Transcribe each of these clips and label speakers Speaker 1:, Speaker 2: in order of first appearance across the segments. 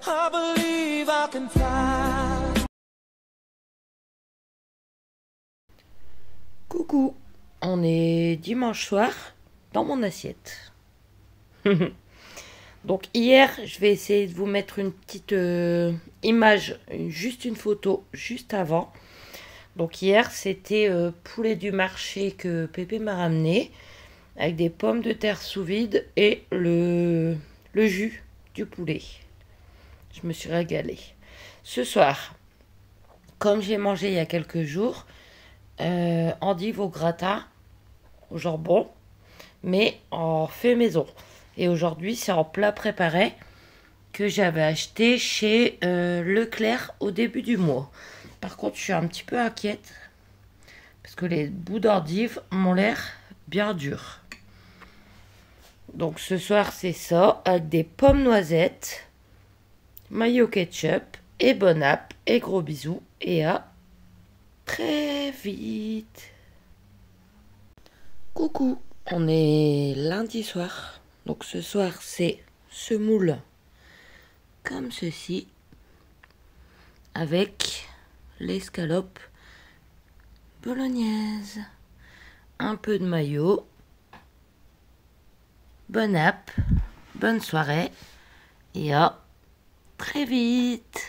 Speaker 1: I believe I can fly.
Speaker 2: Coucou, on est dimanche soir dans mon assiette. Donc hier, je vais essayer de vous mettre une petite image, juste une photo, juste avant. Donc hier, c'était poulet du marché que Pépé m'a ramené, avec des pommes de terre sous vide et le jus du poulet. Je me suis régalée. Ce soir, comme j'ai mangé il y a quelques jours, endive au gratin, au jambon, mais en fait maison. Et aujourd'hui, c'est en plat préparé que j'avais acheté chez Leclerc au début du mois. Par contre, je suis un petit peu inquiète parce que les bouts d'endive m'ont l'air bien durs. Donc ce soir, c'est ça, avec des pommes noisettes, mayo ketchup et bon app et gros bisous et à très vite. Coucou, on est lundi soir. Donc ce soir, c'est semoule comme ceci avec l'escalope bolognaise, un peu de mayo. Bonne app, bonne soirée et à très vite.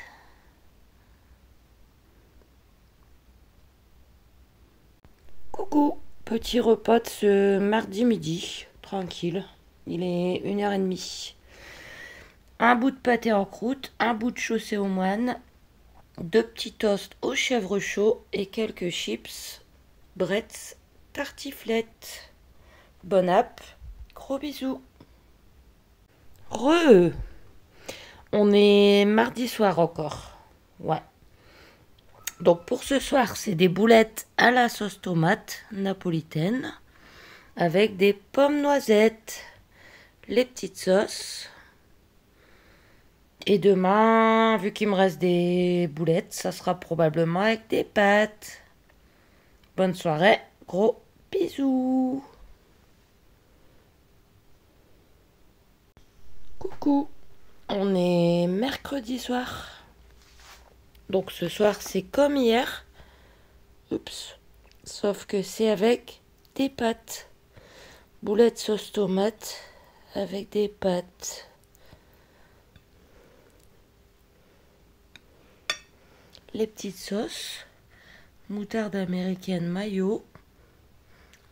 Speaker 2: Coucou, petit repas de ce mardi midi, tranquille. Il est 1h30. Un bout de pâté en croûte, un bout de chaussée aux moines, 2 petits toasts au chèvre chaud et quelques chips, bretz, tartiflette. Bonne app, gros bisous. On est mardi soir encore. Ouais. Donc pour ce soir, c'est des boulettes à la sauce tomate napolitaine avec des pommes noisettes, les petites sauces. Et demain, vu qu'il me reste des boulettes, ça sera probablement avec des pâtes. Bonne soirée, gros bisous. Coucou, on est mercredi soir. Donc ce soir, c'est comme hier. Oups. Sauf que c'est avec des pâtes. Boulettes sauce tomate avec des pâtes. Les petites sauces. Moutarde américaine mayo.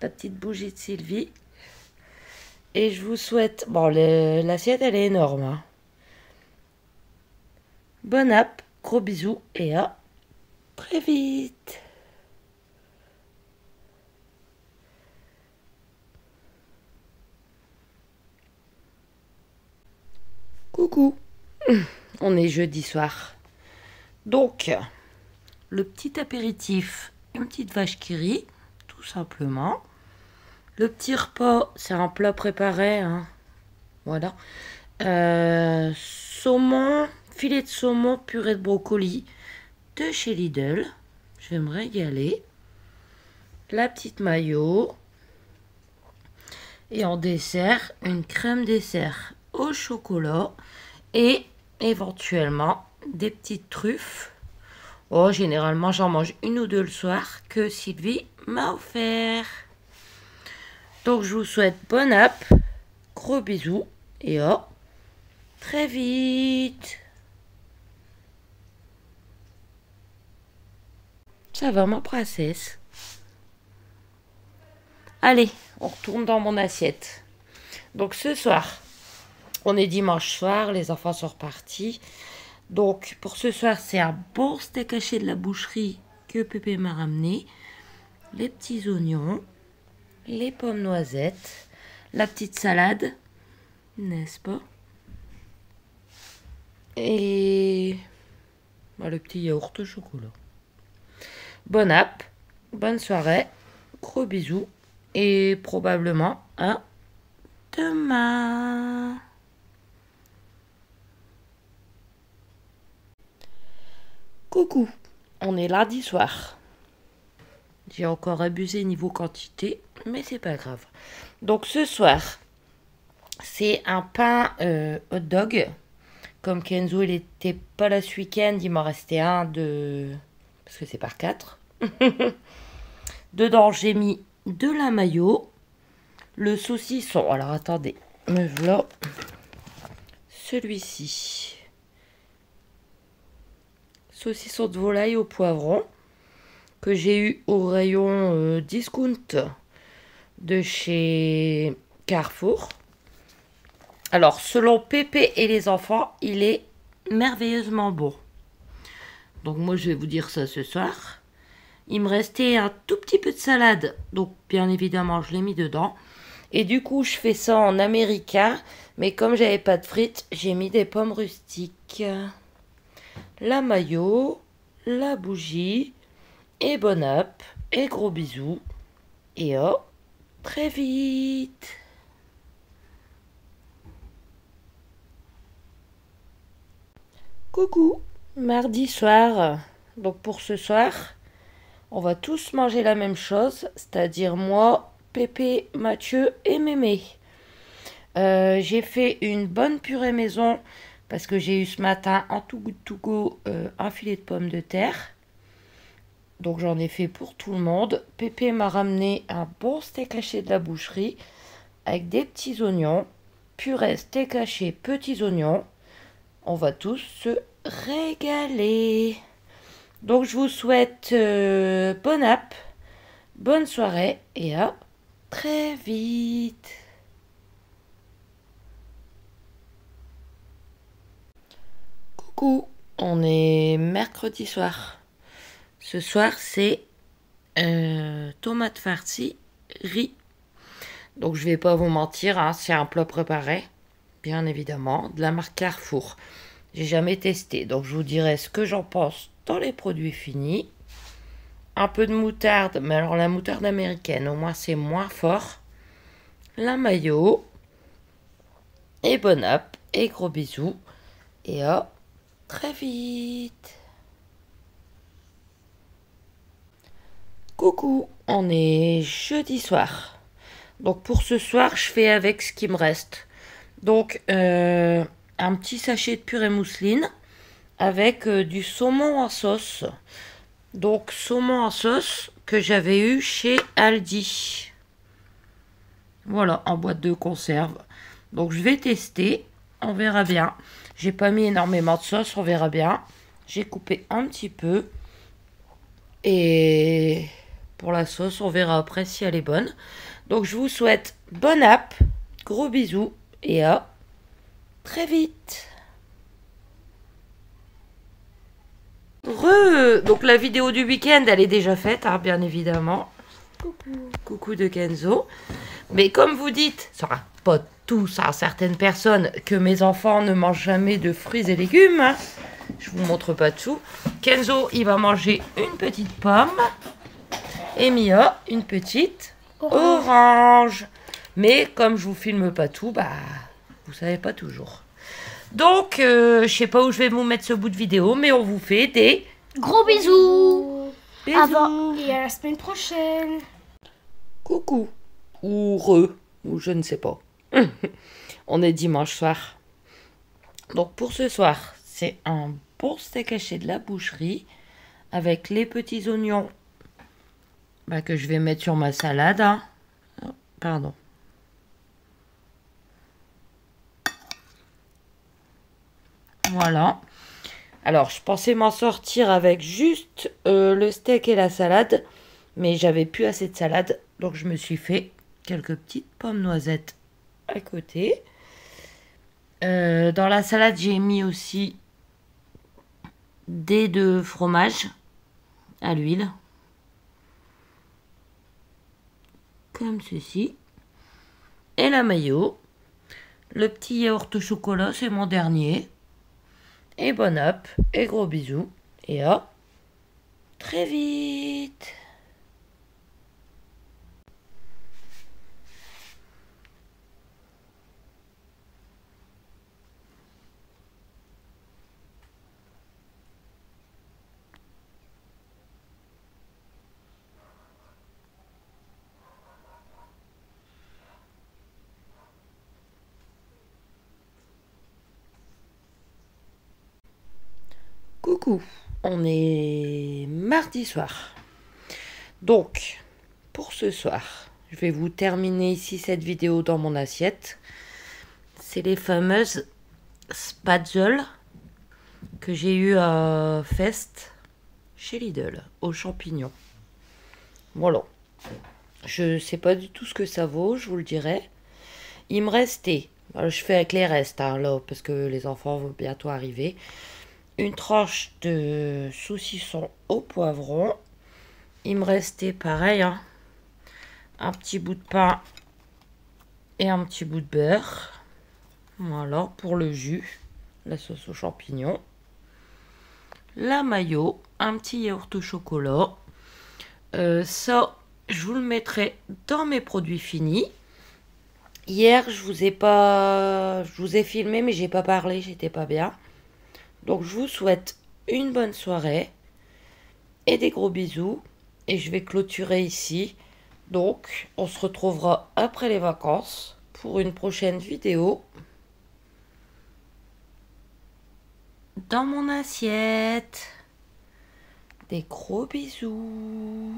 Speaker 2: La petite bougie de Sylvie. Et je vous souhaite... Bon, l'assiette, elle est énorme. Hein. Bonne app, gros bisous et à très vite. Coucou, on est jeudi soir. Donc, le petit apéritif, une petite vache qui rit, tout simplement. Le petit repas, c'est un plat préparé, hein. Voilà. Saumon, filet de saumon, purée de brocoli de chez Lidl. Je vais me régaler. La petite mayo. Et en dessert, une crème dessert au chocolat. Et éventuellement, des petites truffes. Oh, généralement, j'en mange une ou deux le soir que Sylvie m'a offert. Donc, je vous souhaite bonne app. Gros bisous. Et à très vite. Ça va, ma princesse? Allez, on retourne dans mon assiette. Donc ce soir, on est dimanche soir, les enfants sont repartis. Donc pour ce soir, c'est un bon steak haché de la boucherie que Pépé m'a ramené. Les petits oignons, les pommes noisettes, la petite salade, n'est-ce pas? Et le petit yaourt au chocolat. Bonne app, bonne soirée, gros bisous et probablement à demain. Coucou, on est lundi soir. J'ai encore abusé niveau quantité, mais c'est pas grave. Donc ce soir, c'est un pain hot dog comme Kenzo il était pas là ce week-end, il m'en restait un de... Parce que c'est par 4. Dedans, j'ai mis de la mayo. Le saucisson. Alors, attendez. Me voilà. Celui-ci. Saucisson de volaille au poivron. Que j'ai eu au rayon discount de chez Carrefour. Alors, selon Pépé et les enfants, il est merveilleusement bon. Donc, moi, je vais vous dire ça ce soir. Il me restait un tout petit peu de salade. Donc, bien évidemment, je l'ai mis dedans. Et du coup, je fais ça en américain. Mais comme j'avais pas de frites, j'ai mis des pommes rustiques. La mayo, la bougie. Et bon app. Et gros bisous. Et oh, très vite. Coucou, mardi soir. Donc pour ce soir, on va tous manger la même chose, c'est-à-dire moi, Pépé, Mathieu et Mémé. J'ai fait une bonne purée maison parce que j'ai eu ce matin en Too Good To Go un filet de pommes de terre. Donc j'en ai fait pour tout le monde. Pépé m'a ramené un bon steak haché de la boucherie avec des petits oignons. Purée, steak haché, petits oignons. On va tous se régaler. Donc je vous souhaite bonne app, bonne soirée et à très vite. Coucou, on est mercredi soir. Ce soir c'est tomate farcie, riz. Donc je vais pas vous mentir, hein, c'est un plat préparé, bien évidemment, de la marque Carrefour. J'ai jamais testé, donc je vous dirai ce que j'en pense dans les produits finis. Un peu de moutarde, mais alors la moutarde américaine, au moins c'est moins fort. La mayo. Et bon app, et gros bisous. Et à très vite. Coucou, on est jeudi soir. Donc pour ce soir, je fais avec ce qui me reste. Donc un petit sachet de purée mousseline avec du saumon en sauce. Donc saumon en sauce que j'avais eu chez Aldi. Voilà, en boîte de conserve. Donc je vais tester, on verra bien. J'ai pas mis énormément de sauce, on verra bien. J'ai coupé un petit peu. Et pour la sauce, on verra après si elle est bonne. Donc je vous souhaite bonne app, gros bisous et à très vite. Donc la vidéo du week-end, elle est déjà faite, hein, bien évidemment. Coucou. Coucou de Kenzo. Mais comme vous dites, ça sera pas tous, hein, certaines personnes, que mes enfants ne mangent jamais de fruits et légumes. Hein. Je vous montre pas tout. Kenzo, il va manger une petite pomme. Et Mia, une petite orange. Mais comme je vous filme pas tout, bah, vous savez pas toujours. Donc, je sais pas où je vais vous mettre ce bout de vidéo, mais on vous fait des
Speaker 3: gros bisous.
Speaker 2: bisous.
Speaker 3: Avant et à la semaine prochaine.
Speaker 2: Coucou. Ou ou je ne sais pas. On est dimanche soir. Donc pour ce soir, c'est un bon steak haché de la boucherie avec les petits oignons que je vais mettre sur ma salade. Hein. Pardon. Voilà. Alors, je pensais m'en sortir avec juste le steak et la salade, mais j'avais plus assez de salade, donc je me suis fait quelques petites pommes noisettes à côté. Dans la salade, j'ai mis aussi des de fromage à l'huile. Comme ceci. Et la mayo. Le petit yaourt au chocolat, c'est mon dernier. Et bonne app. Et gros bisous. Et à très vite. Coucou, on est mardi soir. Donc, pour ce soir, je vais vous terminer ici cette vidéo dans mon assiette. C'est les fameuses spatzels que j'ai eu à Fest chez Lidl, aux champignons. Voilà. Je sais pas du tout ce que ça vaut, je vous le dirai. Il me restait, alors je fais avec les restes, hein, là, parce que les enfants vont bientôt arriver. Une tranche de saucisson au poivron. Il me restait pareil, hein, un petit bout de pain et un petit bout de beurre. Voilà, pour le jus, la sauce aux champignons. La mayo, un petit yaourt au chocolat. Ça, je vous le mettrai dans mes produits finis. Hier, je vous ai filmé, mais j'ai pas parlé, j'étais pas bien. Donc, je vous souhaite une bonne soirée et des gros bisous. Et je vais clôturer ici. Donc, on se retrouvera après les vacances pour une prochaine vidéo dans mon assiette. Des gros bisous.